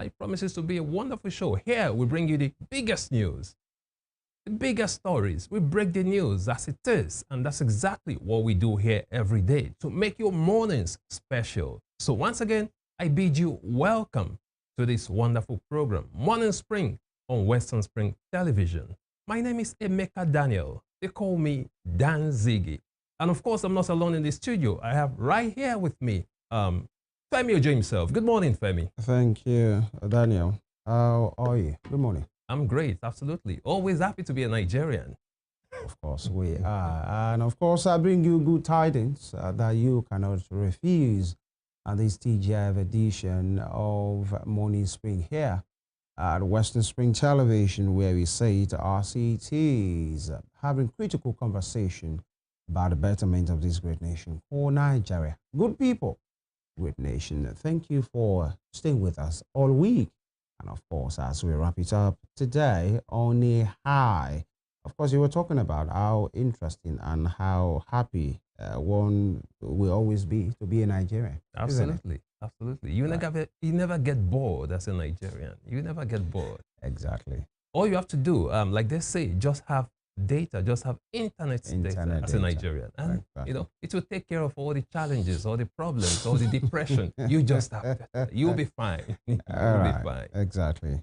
It promises to be a wonderful show. Here, we bring you the biggest news, the biggest stories. We break the news as it is, and that's exactly what we do here every day to make your mornings special. So once again, I bid you welcome to this wonderful program, Morning Spring on Western Spring Television. My name is Emeka Daniel. They call me Dan Ziggy. And of course, I'm not alone in the studio. I have right here with me Femi Ojo himself. Good morning, Femi. Thank you, Daniel. How are you? Good morning. I'm great, absolutely. Always happy to be a Nigerian. Of course, we are. And of course, I bring you good tidings that you cannot refuse at this TGIF edition of Morning Spring here at Western Spring Television, where we say to our cities, having critical conversation about the betterment of this great nation called Nigeria. Good people. Great nation. Thank you for staying with us all week. And of course, as we wrap it up today on a high, of course, you were talking about how interesting and how happy one will always be to be a Nigerian. Absolutely. Absolutely. You never get bored as a Nigerian. You never get bored. Exactly. All you have to do, like they say, just have data, just have internet data as a Nigerian. And, you know, it will take care of all the challenges, all the problems, all the depression. You just have data. You'll be fine. You'll be fine. Exactly.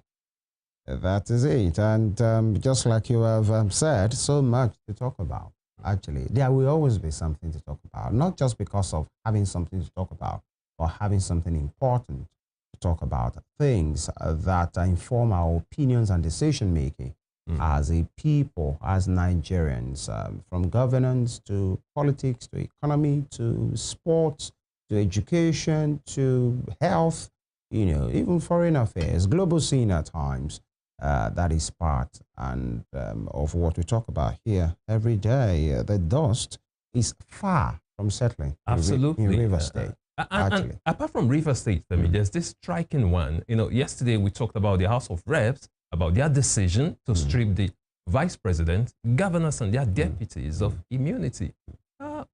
That is it. And just like you have said, so much to talk about. Actually, there will always be something to talk about, not just because of having something to talk about or having something important to talk about, things that inform our opinions and decision making. As a people, as Nigerians, from governance to politics to economy to sports to education to health, you know, even foreign affairs, global scene at times, that is part of what we talk about here every day. The dust is far from settling. Absolutely. In River State. And apart from River State, I mean, there's this striking one. You know, yesterday we talked about the House of Reps, about their decision to strip the vice president, governors, and their deputies of immunity.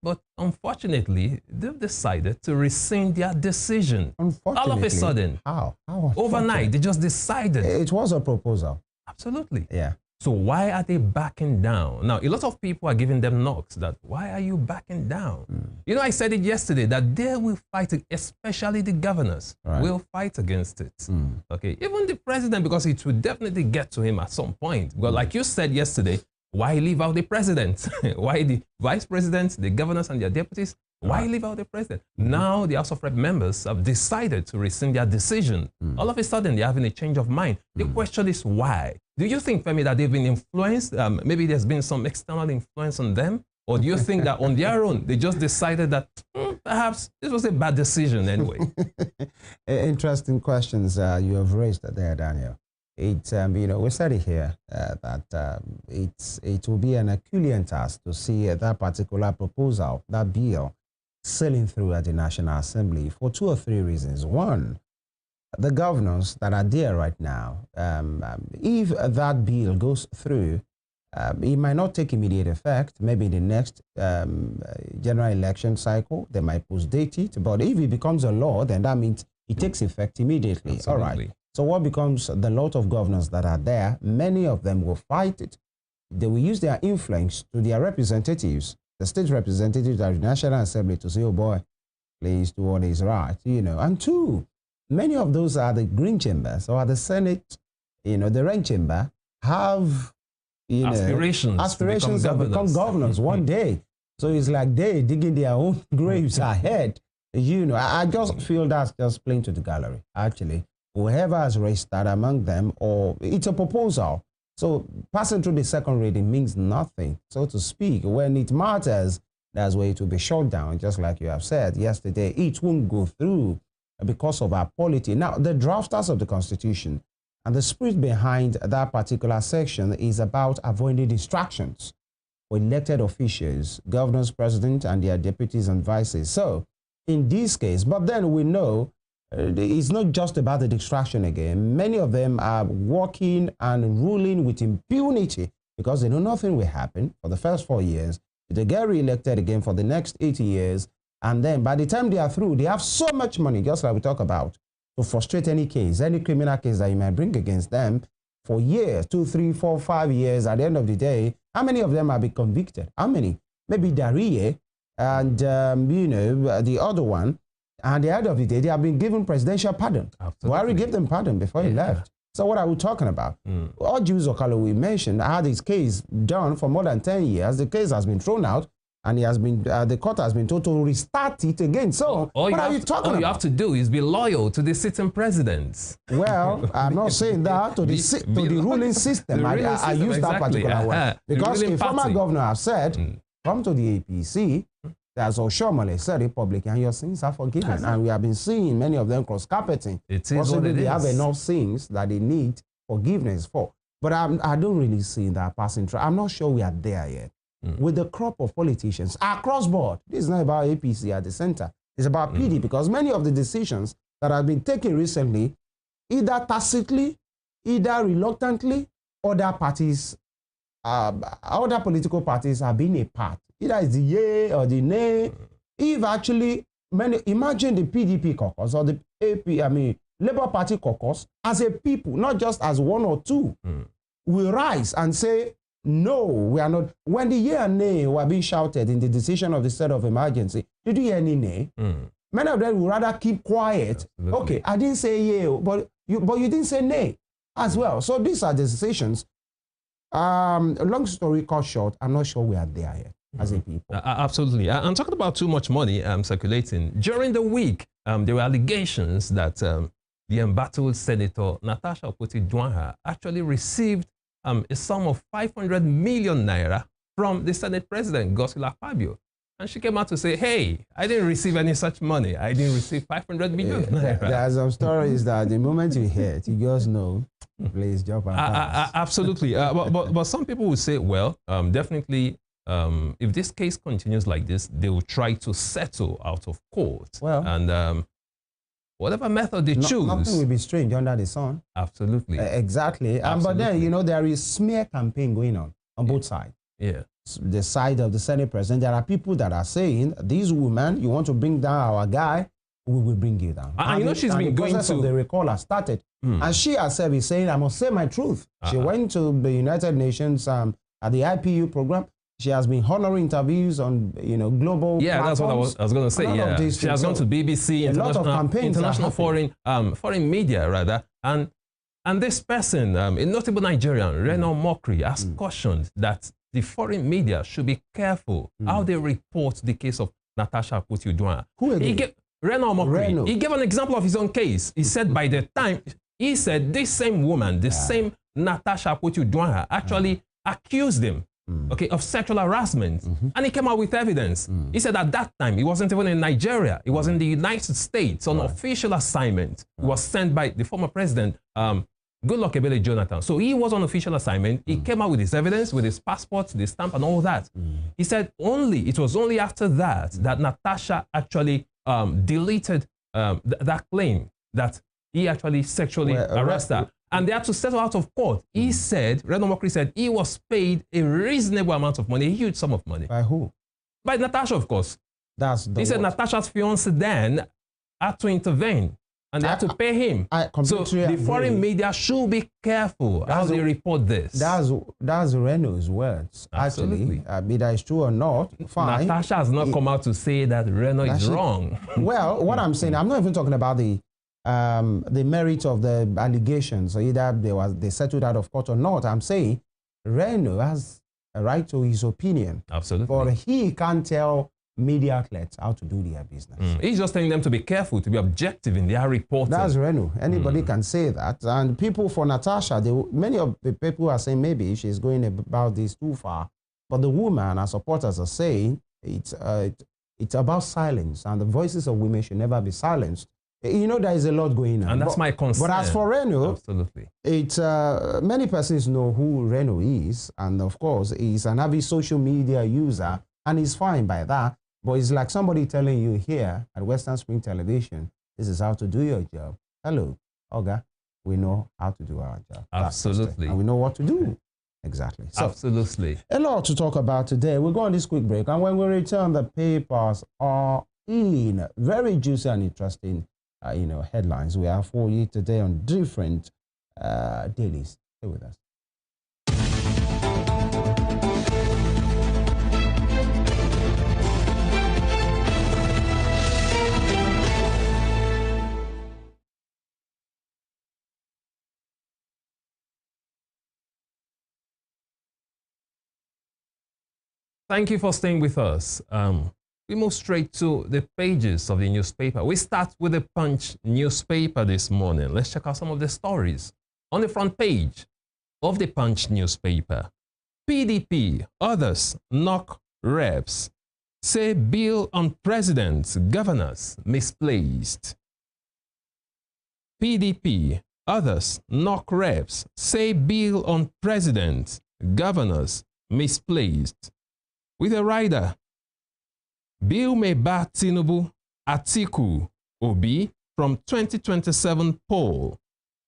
But unfortunately, they've decided to rescind their decision. All of a sudden. How? Overnight, they just decided. It was a proposal. Absolutely. Yeah. So why are they backing down? Now, a lot of people are giving them knocks that, why are you backing down? You know, I said it yesterday that they will fight, especially the governors, will fight against it. Okay, even the president, because it will definitely get to him at some point. Because like you said yesterday, why leave out the president? Why the vice president, the governors and their deputies? Why leave out the president? Now the House of Rep members have decided to rescind their decision. All of a sudden, they're having a change of mind. The question is why? Do you think, Femi, that they've been influenced? Maybe there's been some external influence on them? Or do you think that on their own, they just decided that perhaps this was a bad decision anyway? Interesting questions you have raised there, Daniel. It's, you know, we said it here that it will be an Herculean task to see that particular proposal, that bill, sailing through at the National Assembly for 2 or 3 reasons. One, the governors that are there right now, if that bill goes through, it might not take immediate effect. Maybe in the next general election cycle, they might post-date it. But if it becomes a law, then that means it takes effect immediately. Absolutely. All right. So what becomes the lot of governors that are there, many of them will fight it. They will use their influence to their representatives, the state representatives at the National Assembly, to say, oh boy, please do what is right, you know. And 2, many of those are the green chambers or the Senate, you know, the red chamber have, you know, aspirations to become governors one day. So it's like they digging their own graves ahead. You know, I just feel that's just playing to the gallery, actually. Whoever has raised that among them, or it's a proposal. So passing through the second reading means nothing, so to speak. When it matters, that's where it will be shut down, just like you have said yesterday. It won't go through because of our polity. Now, the drafters of the Constitution and the spirit behind that particular section is about avoiding distractions for elected officials, governors, president, and their deputies and vices. So in this case, but then we know it's not just about the distraction again. Many of them are working and ruling with impunity because they know nothing will happen for the first 4 years. They get re-elected again for the next 80 years. And then by the time they are through, they have so much money, just like we talk about, to frustrate any case, any criminal case that you might bring against them for years, 2, 3, 4, 5 years. At the end of the day, how many of them have been convicted? How many? Maybe Darie and, you know, the other one. And at the end of the day, they have been given presidential pardon. Buhari gave them pardon before he left. So what are we talking about? All Jews Okalo we mentioned had his case done for more than 10 years. The case has been thrown out, and he has been the court has been told to restart it again. So what are you talking about? All you have to do is be loyal to the sitting presidents. Well, I'm not saying that to the ruling system. I use that particular word because a former governor has said, "Come to the APC." As Oshomole said in public, and your sins are forgiven. And we have been seeing many of them cross-carpeting. Possibly they have enough sins that they need forgiveness for. But I don't really see that passing through. I'm not sure we are there yet. With the crop of politicians across board, this is not about APC at the center. It's about PD, because many of the decisions that have been taken recently, either tacitly, either reluctantly, other parties, other political parties have been a part. Either it's the yay or the nay. If actually, imagine the PDP caucus or the Labour Party caucus as a people, not just as one or two, will rise and say, no, we are not. When the yay and nay were being shouted in the decision of the state of emergency, did you hear any nay? Many of them would rather keep quiet. Absolutely. Okay, I didn't say yay, but you didn't say nay as well. So these are the decisions. Long story cut short, I'm not sure we are there yet. As a people. Absolutely. I'm talking about too much money circulating. During the week, there were allegations that the embattled Senator Natasha Akpoti-Uduaghan actually received a sum of 500 million naira from the Senate President, Godswill Akpabio. And she came out to say, hey, I didn't receive any such money. I didn't receive 500 million naira. There are some stories that the moment you hear it, you just know, please jump and pass. Absolutely. But some people would say, well, definitely, if this case continues like this, they will try to settle out of court. Well, and whatever method they choose. Nothing will be strange under the sun. Absolutely. Exactly. But then, you know, there is smear campaign going on both sides. Yeah. The side of the Senate President, there are people that are saying, these women, you want to bring down our guy, we will bring you down. And you know, she's been going to... The process of the recall has started. And she herself is saying, I must say my truth. She went to the United Nations at the IPU program. She has been honoring interviews on, you know, global platforms. That's what I was going to say. Yeah, she has gone to BBC, international foreign media rather, and this person, a notable Nigerian, Reno Mokri, has cautioned that the foreign media should be careful how they report the case of Natasha Akpoti-Uduaghan. Who again? Reno Mokri. He gave an example of his own case. He said by the time he said this same woman, the same Natasha Akpoti-Uduaghan, actually accused him. Okay, of sexual harassment. And he came out with evidence. He said at that time, he wasn't even in Nigeria. He was in the United States on official assignment. He was sent by the former president, Goodluck Ebele Jonathan. So he was on official assignment. He came out with his evidence, with his passport, the stamp and all that. He said it was only after that that Natasha actually deleted that claim that he actually sexually harassed her. And they had to settle out of court. He said, Reno Mokri said, he was paid a reasonable amount of money, a huge sum of money. By who? By Natasha, of course. He said Natasha's fiancé then had to intervene and they had to pay him. So the foreign media should be careful how they report this. That's Reno's words. Absolutely. Actually, be that is true or not, fine. Natasha has not come out to say that Reno is wrong. Well, what I'm saying, I'm not even talking about the merit of the allegations, so either they settled out of court or not. I'm saying Reno has a right to his opinion. Absolutely. But he can't tell media outlets how to do their business. He's just telling them to be careful, to be objective in their reporting. That's Reno. Anybody can say that. And people for Natasha, many of the people are saying maybe she's going about this too far. But the woman, her supporters are saying it's about silence, and the voices of women should never be silenced. You know, there is a lot going on. And that's my concern. But as for Reno, absolutely, many persons know who Reno is. And of course, he's an avid social media user, and he's fine by that. But it's like somebody telling you here at Western Spring Television, this is how to do your job. Hello, Oga, we know how to do our job. Absolutely. And we know what to do. Exactly. So, absolutely. A lot to talk about today. We'll go on this quick break. And when we return, the papers are in. Very juicy and interesting headlines we have for you today on different dailies. Stay with us. Thank you for staying with us. We move straight to the pages of the newspaper. We start with the Punch newspaper this morning. Let's check out some of the stories on the front page of the Punch newspaper. PDP, others knock reps, say bill on presidents, governors misplaced. PDP, others knock reps, say bill on presidents, governors misplaced. With a rider, bill may bar Tinubu, Atiku, Obi from 2027 poll.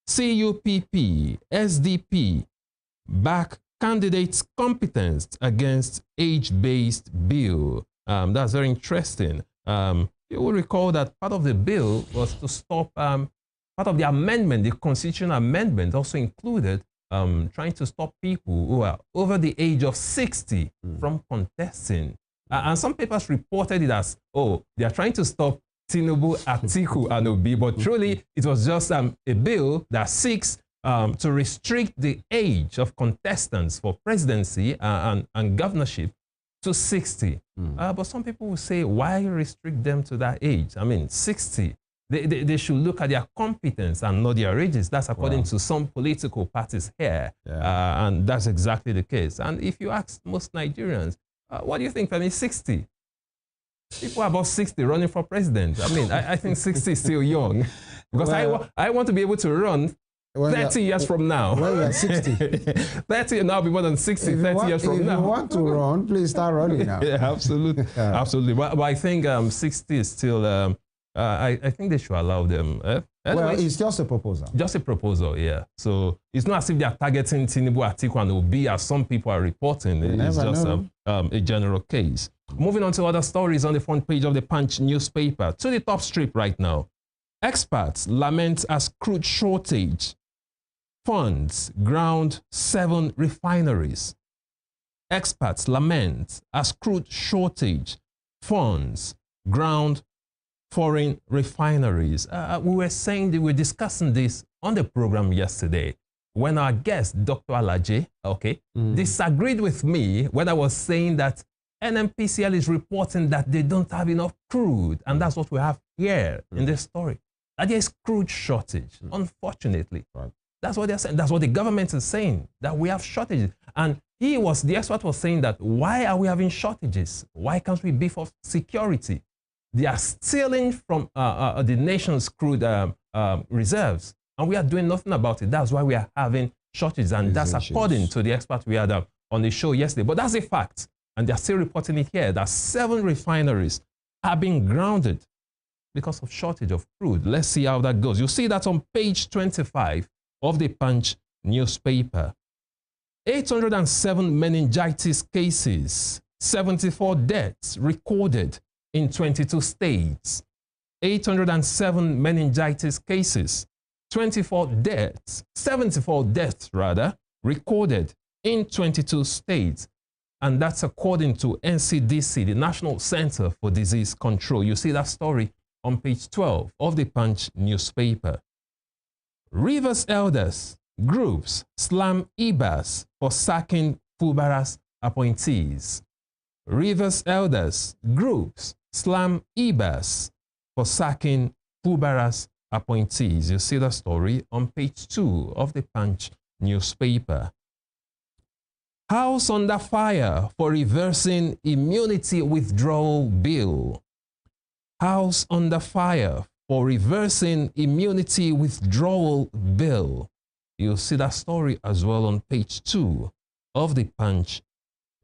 CUPP, SDP, back candidates' competence against age-based bill. That's very interesting. You will recall that part of the bill was to stop, part of the amendment, the constitutional amendment also included trying to stop people who are over the age of 60 from contesting. And some papers reported it as, oh, they are trying to stop Tinubu, Atiku, and Obi, but truly it was just a bill that seeks to restrict the age of contestants for presidency and governorship to 60. But some people will say, why restrict them to that age? I mean, 60. They should look at their competence and not their ages. That's according to some political parties here. Yeah. And that's exactly the case. And if you ask most Nigerians, what do you think? I mean, 60. People above 60 running for president. I mean, I think 60 is still young. Because I want to be able to run 30 years from now. When you're 60. 30 and I'll be more than 60, 30 years from now. If you want to run, please start running now. Yeah, absolutely. Absolutely. But I think 60 is still... I think they should allow them. Anyway, well, it's just a proposal. Just a proposal, yeah. So it's not as if they are targeting Tinubu, Atiku, and Obi, as some people are reporting. It's just a general case. Moving on to other stories on the front page of the Punch newspaper. To the top strip right now. Experts lament as crude shortage. Funds ground 7 refineries. Experts lament as crude shortage. Funds ground foreign refineries. We were discussing this on the program yesterday when our guest, Dr. Alaje, disagreed with me when I was saying that NNPCL is reporting that they don't have enough crude. And that's what we have here in this story. That there is crude shortage, unfortunately. Right. That's what they're saying. That's what the government is saying, that we have shortages. And the expert was saying that, why are we having shortages? Why can't we beef up security? They are stealing from the nation's crude reserves, and we are doing nothing about it. That's why we are having shortages, and that's according to the expert we had on the show yesterday. But that's a fact, and they're still reporting it here, that 7 refineries are being grounded because of shortage of crude. Let's see how that goes. You see that on page 25 of the Punch newspaper. 807 meningitis cases, 74 deaths recorded in 22 states. 807 meningitis cases, 74 deaths rather, recorded in 22 states. And that's according to NCDC, the National Center for Disease Control. You see that story on page 12 of the Punch newspaper. Rivers elders, groups slam Ibas for sacking Fubara's appointees. Rivers elders, groups slam Ibas for sacking Fubara's appointees. You see the story on page 2 of the Punch newspaper. House under fire for reversing immunity withdrawal bill. House under fire for reversing immunity withdrawal bill. You'll see that story as well on page 2 of the Punch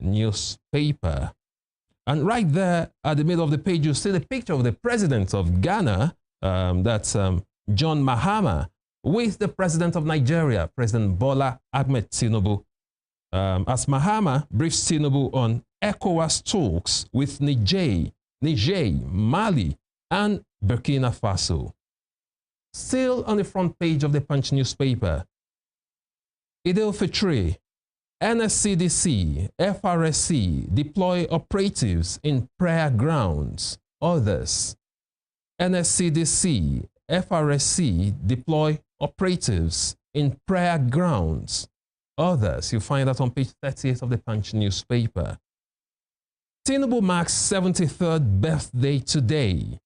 newspaper. And right there at the middle of the page, you see the picture of the president of Ghana, that's John Mahama, with the president of Nigeria, President Bola Ahmed Tinubu. As Mahama briefs Tinubu on ECOWAS talks with Niger, Mali, and Burkina Faso. Still on the front page of the Punch newspaper, Idil Fitri, NSCDC, FRSC deploy operatives in prayer grounds. Others. NSCDC, FRSC deploy operatives in prayer grounds. Others. You find that on page 38 of the Punch newspaper. Tinubu marks 73rd birthday today.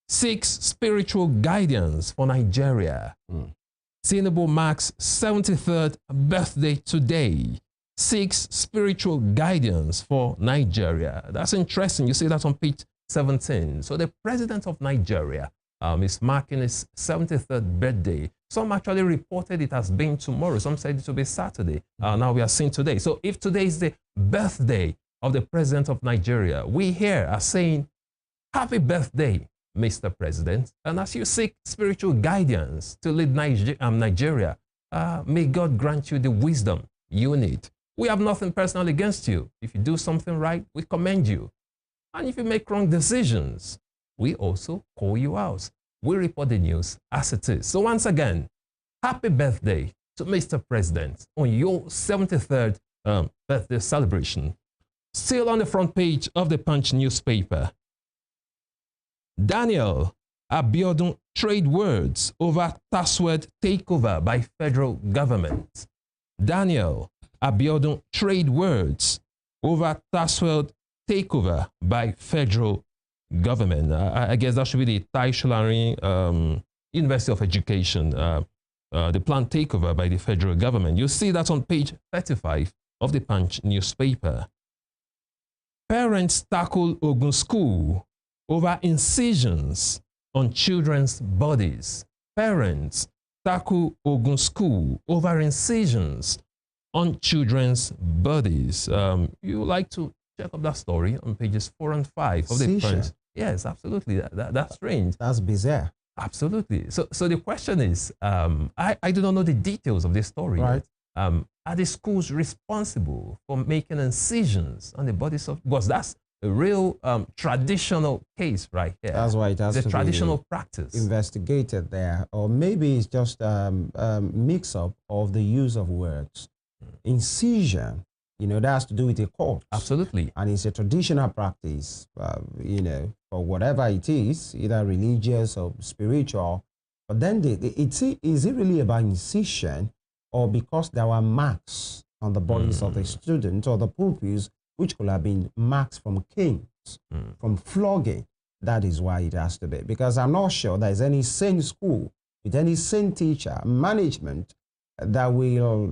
Seeks spiritual guidance for Nigeria. Tinubu marks 73rd birthday today. Seeks spiritual guidance for Nigeria. That's interesting. You see that on page 17. So the president of Nigeria is marking his 73rd birthday. Some actually reported it has been tomorrow. Some said it will be Saturday. Now we are seeing today. So if today is the birthday of the president of Nigeria, we here are saying, happy birthday, Mr. President. And as you seek spiritual guidance to lead Nigeria, may God grant you the wisdom you need. We have nothing personal against you. If you do something right, we commend you. And if you make wrong decisions, we also call you out. We report the news as it is. So once again, happy birthday to Mr. President on your 73rd birthday celebration. Still on the front page of the Punch newspaper. Daniel Abiodun trade words over password takeover by federal government. Daniel Abiodun trade words over password takeover by federal government. I guess that should be the Tai Solarin University of Education, the planned takeover by the federal government. You see that on page 35 of the Punch newspaper. Parents tackle Ogun School over incisions on children's bodies. Parents tackle Ogun School over incisions on children's bodies. You like to check up that story on pages 4 and 5 of the Punch. Yes, absolutely. That's strange. That's bizarre. Absolutely. So the question is, I do not know the details of this story. Right. Are the schools responsible for making incisions on the bodies of, because that's a real traditional case right here. That's why it has to be traditional practice investigated there, or maybe it's just a mix-up of the use of words. Incision, that has to do with a court. Absolutely. And it's a traditional practice, for whatever it is, either religious or spiritual. But then is it really about incision, or because there were marks on the bodies of the students or the pupils, which could have been marks from canes, from flogging? That is why it has to be. Because I'm not sure there's any sane school with any sane teacher, management that will,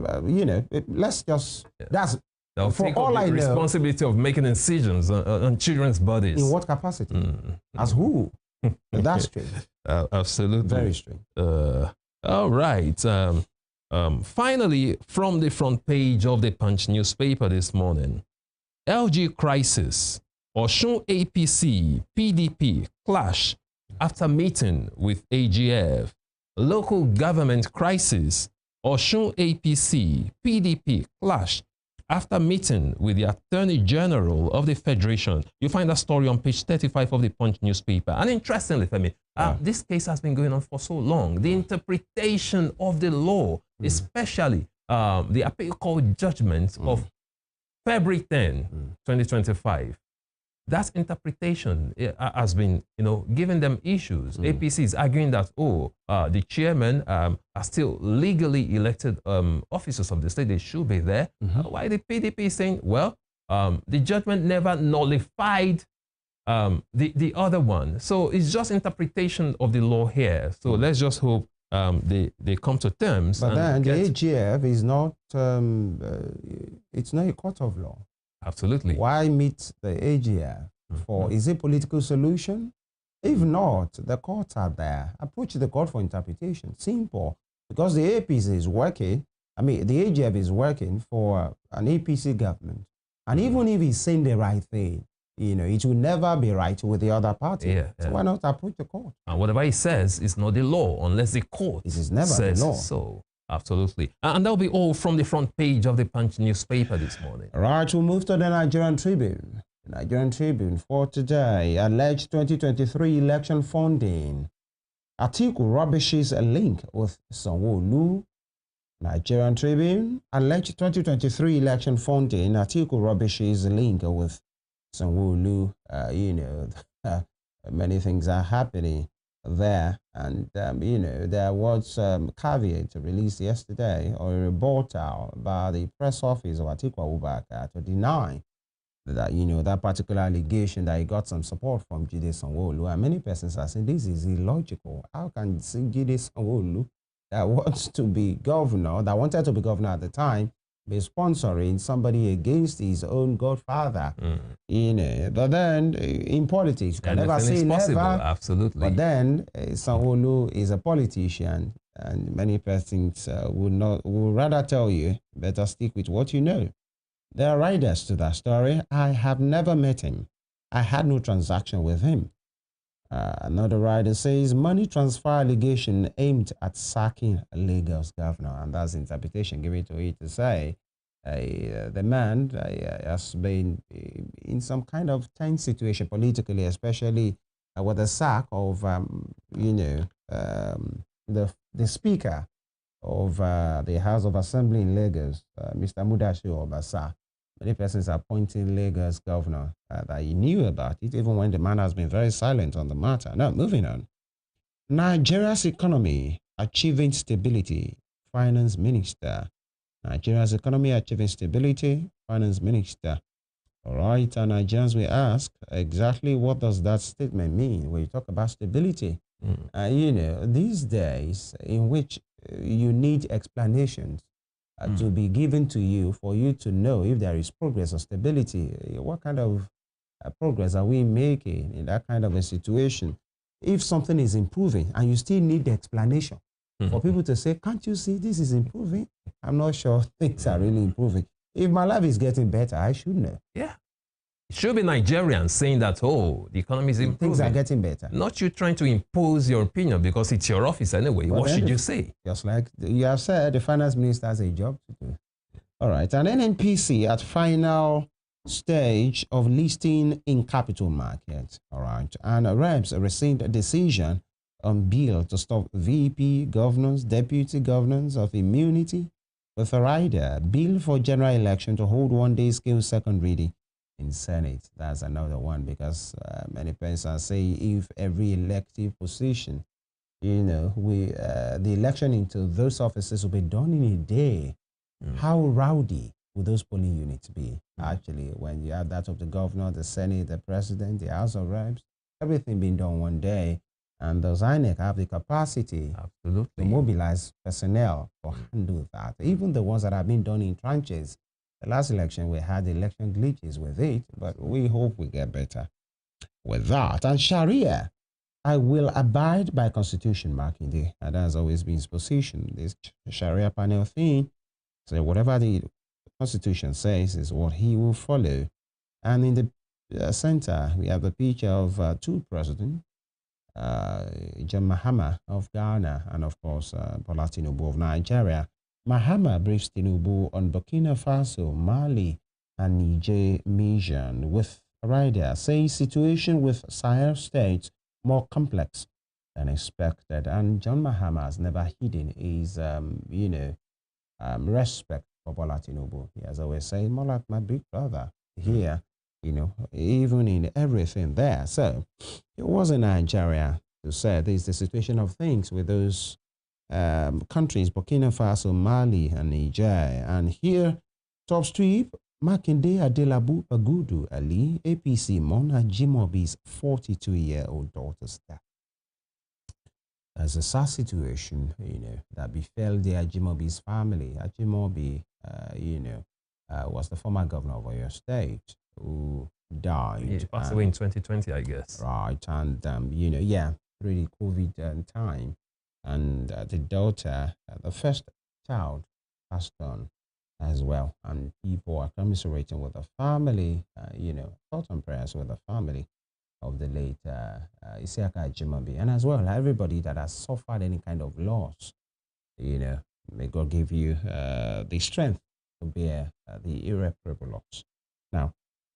let's just, that's, for all I know, responsibility of making incisions on children's bodies. In what capacity? As who? That's strange. Absolutely. Very strange. All right. Finally, from the front page of the Punch newspaper this morning, LG crisis, Osun APC, PDP clash after meeting with AGF. Local government crisis, Osun APC, PDP clash after meeting with the Attorney General of the Federation. You find that story on page 35 of the Punch newspaper. And interestingly, Femi, this case has been going on for so long. The interpretation of the law, especially the appeal court judgment of February 10, 2025, that interpretation has been, giving them issues. APC is arguing that, the chairmen are still legally elected officers of the state. They should be there. Why the PDP is saying, well, the judgment never nullified the other one. So it's just interpretation of the law here. So let's just hope they come to terms. But then the AGF is not, it's not a court of law. Absolutely. Why meet the AGF for, is it political solution? If not, the courts are there. Approach the court for interpretation. Simple. Because the APC is working, the AGF is working for an APC government. And even if he's saying the right thing, it will never be right with the other party. So why not approach the court? And whatever he says is not the law unless the court says the law. So. Absolutely. And that'll be all from the front page of the Punch newspaper this morning. All right, we'll move to the Nigerian Tribune. The Nigerian Tribune for today, alleged 2023 election funding. Atiku rubbishes a link with Sanwo-Olu. Nigerian Tribune, alleged 2023 election funding. Atiku rubbishes a link with Sanwo-Olu. Many things are happening there. And, there was caveat released yesterday, or a rebuttal by the press office of Atiku Abubakar to deny that, that particular allegation that he got some support from Jide Sanwo-Olu. And many persons are saying this is illogical. How can Jide Sanwo-Olu, that wants to be governor, that wanted to be governor at the time, be sponsoring somebody against his own godfather? But then in politics, you can never say never. Absolutely. But then Sanwo-Olu is a politician, and many persons would rather tell you, better stick with what you know. There are riders to that story. I have never met him. I had no transaction with him. Another rider says money transfer allegation aimed at sacking Lagos governor, and that's interpretation given to it to say the man has been in some kind of tense situation politically, especially with the sack of the speaker of the House of Assembly in Lagos, Mr. Mudassir Obasa. Many persons are pointing Lagos governor that he knew about it, even when the man has been very silent on the matter. Now, moving on. Nigeria's economy achieving stability, finance minister. Nigeria's economy achieving stability, finance minister. All right, and Nigerians will ask, exactly what does that statement mean when you talk about stability? These days in which you need explanations to be given to you for you to know if there is progress or stability. What kind of progress are we making in that kind of a situation? If something is improving and you still need the explanation for people to say, can't you see this is improving? I'm not sure things are really improving. If my life is getting better, I should know. Yeah. It should be Nigerians saying that, oh, the economy is improving. Things are getting better. Not you trying to impose your opinion because it's your office anyway. But what should you say? Just like you have said, the finance minister has a job to do. All right. And NNPC at final stage of listing in capital market. All right. And reps received a decision on bill to stop VP governors, deputy governors of immunity with a rider. Bill for general election to hold one-day scale second reading in Senate. That's another one, because many persons say if every elective position, the election into those offices will be done in a day, how rowdy will those polling units be? Actually, when you have that of the governor, the Senate, the president, the House of Reps, everything being done one day, and those INEC have the capacity to mobilize personnel to handle that. Even the ones that have been done in tranches. The last election, we had election glitches with it, but we hope we get better with that. And Sharia, I will abide by Constitution, marking day. And that has always been his position. This Sharia panel thing, so whatever the Constitution says is what he will follow. And in the center, we have a picture of two presidents, John Mahama of Ghana and, of course, Bola Tinubu of Nigeria. Mahama briefs Tinubu on Burkina Faso, Mali, and Niger mission with rider saying situation with Sahel states more complex than expected. And John Mahama has never hidden his, respect for Bola Tinubu. He has always said, more like my big brother here, even in everything there. So it was in Nigeria to say this is the situation of things with those countries, Burkina Faso, Mali, and Niger. And here, top sweep, Makinde Adelabu Bagudu Ali, APC Mona Jimobi's 42-year-old daughter's death. There's a sad situation, that befell the Ajimobi's family. Ajimobi, was the former governor of Oyo State who died. He passed away in 2020, I guess. Right, and, through the COVID time. And the daughter, the first child, passed on as well. And people are commiserating with the family, thoughts and prayers with the family of the late Isiaka Ajimobi. And as well, everybody that has suffered any kind of loss, may God give you the strength to bear the irreparable loss. Now,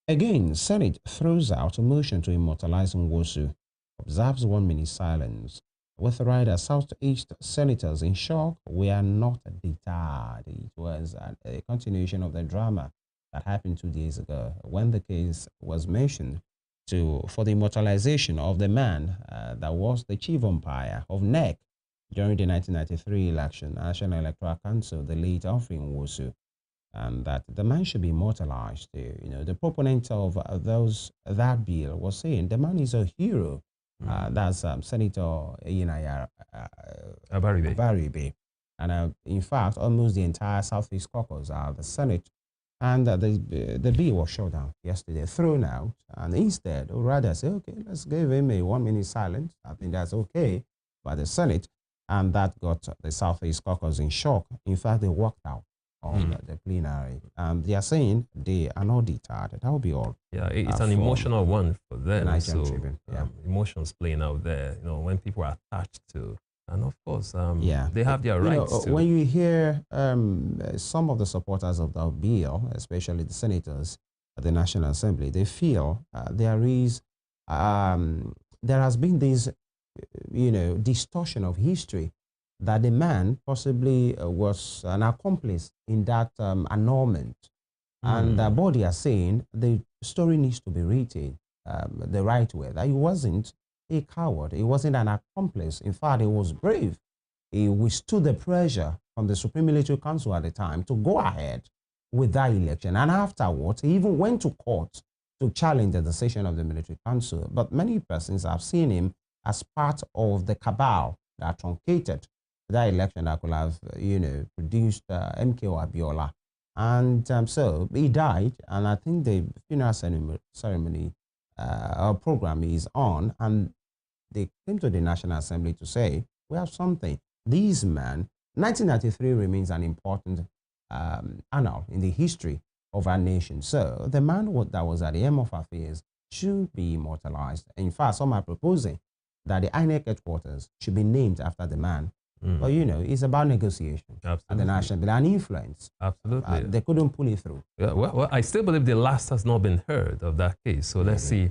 again, Senate throws out a motion to immortalize Nwosu, observes 1 minute silence. with the writer, Southeast senators in shock, we are not deterred. It was a continuation of the drama that happened 2 days ago when the case was mentioned for the immortalization of the man that was the chief umpire of NEC during the 1993 election, National Electoral Council, the late Humphrey Nwosu, and that the man should be immortalized. You know, the proponent of that bill was saying the man is a hero. That's Senator Abaribe. And in fact, almost the entire Southeast Caucus, the Senate, and the bill was shut down yesterday, thrown out, and instead, or rather say, okay, let's give him a 1 minute silence. I think that's okay by the Senate, and that got the Southeast Caucus in shock. In fact, they walked out of the plenary, and they are saying they are not deterred. That will be all. Yeah, it's an emotional one for them. So yeah. Emotions playing out there. You know, when people are attached to, and of course, they have their rights. When you hear some of the supporters of that bill, especially the senators at the National Assembly, they feel there has been this, distortion of history, that the man possibly was an accomplice in that annulment. And but they are saying the story needs to be written the right way, that he wasn't a coward, he wasn't an accomplice. In fact, he was brave. He withstood the pressure from the Supreme Military Council at the time to go ahead with that election. And afterwards, he even went to court to challenge the decision of the Military Council. But many persons have seen him as part of the cabal that truncated that election that could have, produced MKO Abiola. And so he died, and I think the funeral ceremony program is on, and they came to the National Assembly to say, we have something. This man, 1993 remains an important annal in the history of our nation. So the man that was at the helm of affairs should be immortalized. In fact, some are proposing that the INEC headquarters should be named after the man. But, it's about negotiation at the National Assembly and influence. Absolutely. They couldn't pull it through. Yeah, well, I still believe the last has not been heard of that case. So let's see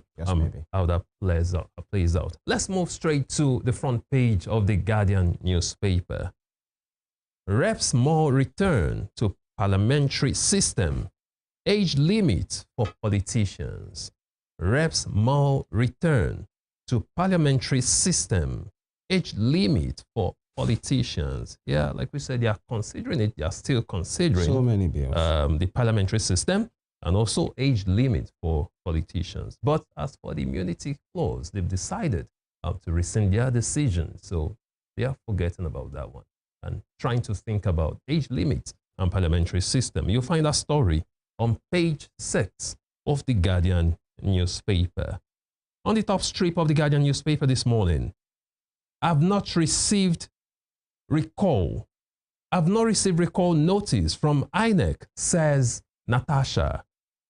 how that plays out. Let's move straight to the front page of the Guardian newspaper. Reps more return to parliamentary system. Age limit for politicians. Reps more return to parliamentary system. Age limit for politicians. Yeah, like we said, they are considering it. They are still considering so many bills. The parliamentary system and also age limit for politicians. But as for the immunity clause, they've decided to rescind their decision. So they are forgetting about that one and trying to think about age limit and parliamentary system. You'll find a story on page 6 of the Guardian newspaper. On the top strip of the Guardian newspaper this morning, I've not received recall notice from INEC, says Natasha.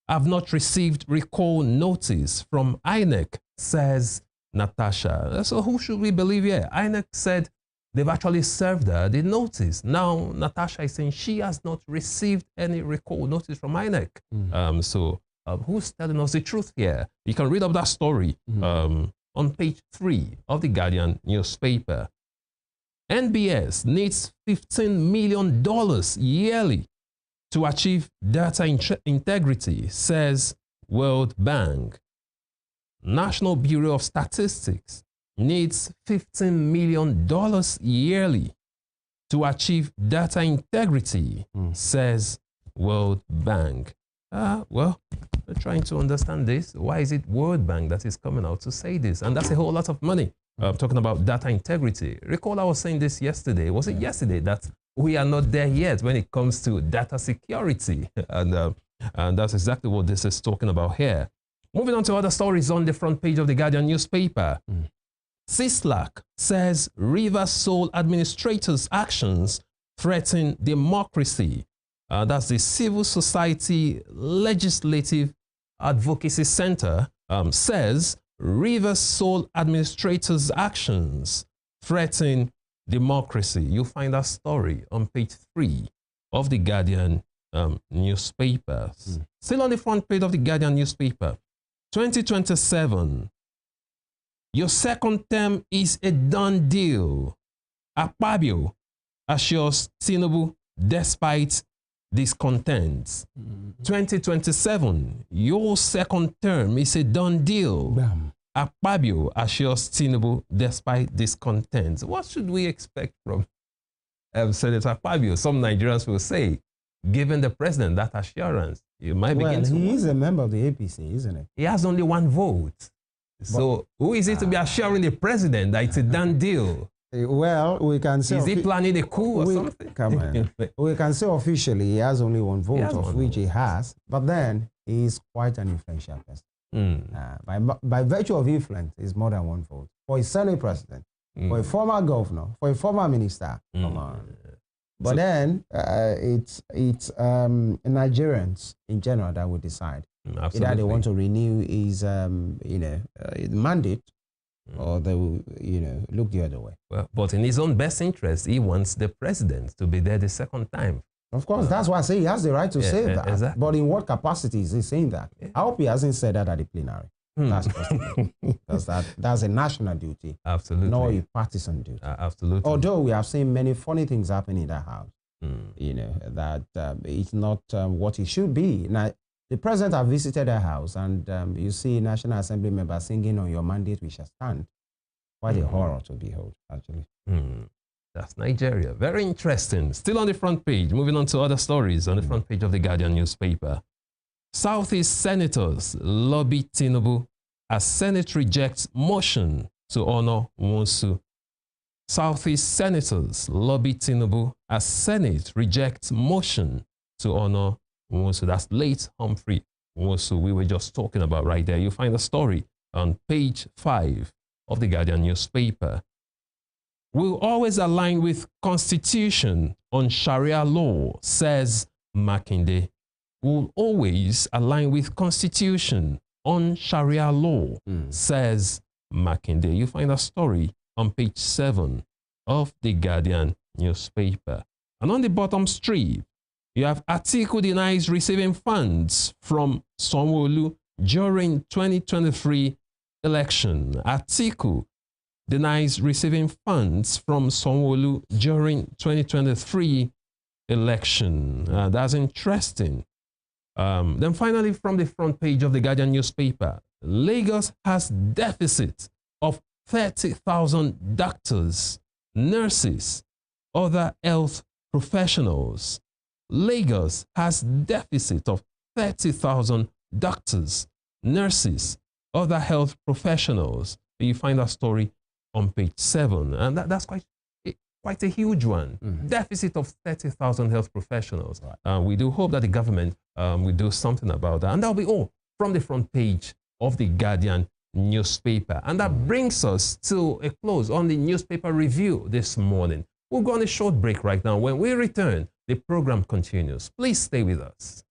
I've not received recall notice from INEC, says Natasha. So who should we believe here? INEC said they've actually served her the notice. Now Natasha is saying she has not received any recall notice from INEC. So who's telling us the truth here? You can read up that story on page 3 of the Guardian newspaper. NBS needs $15 million yearly to achieve data integrity, says World Bank. National Bureau of Statistics needs $15 million yearly to achieve data integrity, says World Bank. Well, we're trying to understand this. Why is it World Bank that is coming out to say this? And that's a whole lot of money. Talking about data integrity. Recall I was saying this yesterday. Was it yesterday that we are not there yet when it comes to data security? And that's exactly what this is talking about here. Moving on to other stories on the front page of the Guardian newspaper. CISLAC says River Sole administrators' actions threaten democracy. That's the Civil Society Legislative Advocacy Center says River Sole administrators' actions threaten democracy. You'll find that story on page 3 of the Guardian newspaper. Still on the front page of the Guardian newspaper, 2027, Your second term is a done deal. Akpabio assures Tinubu despite discontent. 2027, your second term is a done deal. Bam. Akpabio assures Tinubu despite discontent. What should we expect from Senator Akpabio? Some Nigerians will say, given the president that assurance, you might begin to he wonder. is a member of the APC, isn't he? He has only one vote. So who is it to be assuring the president that it's a done deal? Well, we can say... Is he planning a coup or something? Come on. We can say officially he has only one vote, of which he has. But then, he is quite an influential person. By virtue of influence, it's more than one vote. For a Senate president, for a former governor, for a former minister, come on. But so, then, it's Nigerians in general that will decide. Absolutely. Either they want to renew his, mandate, or they will, look the other way. Well, but in his own best interest, he wants the president to be there the second time. Of course, that's why I say he has the right to say that. Exactly. But in what capacity is he saying that? I hope he hasn't said that at the plenary. That's possible. Because that's a national duty. Absolutely. Not a partisan duty. Absolutely. Although we have seen many funny things happen in that house. That it's not what it should be. Now, the president has visited the house, and you see National Assembly members singing "On Your Mandate We Shall Stand." Quite a horror to behold, actually. That's Nigeria. Very interesting. Still on the front page. Moving on to other stories on the front page of the Guardian newspaper. Southeast senators lobby Tinubu as Senate rejects motion to honor Nwosu. Southeast senators lobby Tinubu as Senate rejects motion to honor Nwosu. That's late Humphrey Nwosu we were just talking about right there. You'll find the story on page 5 of the Guardian newspaper. We'll always align with Constitution on Sharia law, says Makinde. We'll always align with Constitution on Sharia law, says Makinde. You find a story on page 7 of the Guardian newspaper. And on the bottom strip, you have Atiku denies receiving funds from Sanwo-Olu during 2023 election. Atiku denies receiving funds from Sanwo-Olu during 2023 election. That's interesting. Then finally, from the front page of the Guardian newspaper, Lagos has deficit of 30,000 doctors, nurses, other health professionals. Lagos has deficit of 30,000 doctors, nurses, other health professionals. You find that story on page 7, and that's quite a huge one. Deficit of 30,000 health professionals. Right. We do hope that the government will do something about that. And that'll be all from the front page of the Guardian newspaper. And that brings us to a close on the newspaper review this morning. We'll go on a short break right now. When we return, the program continues. Please stay with us.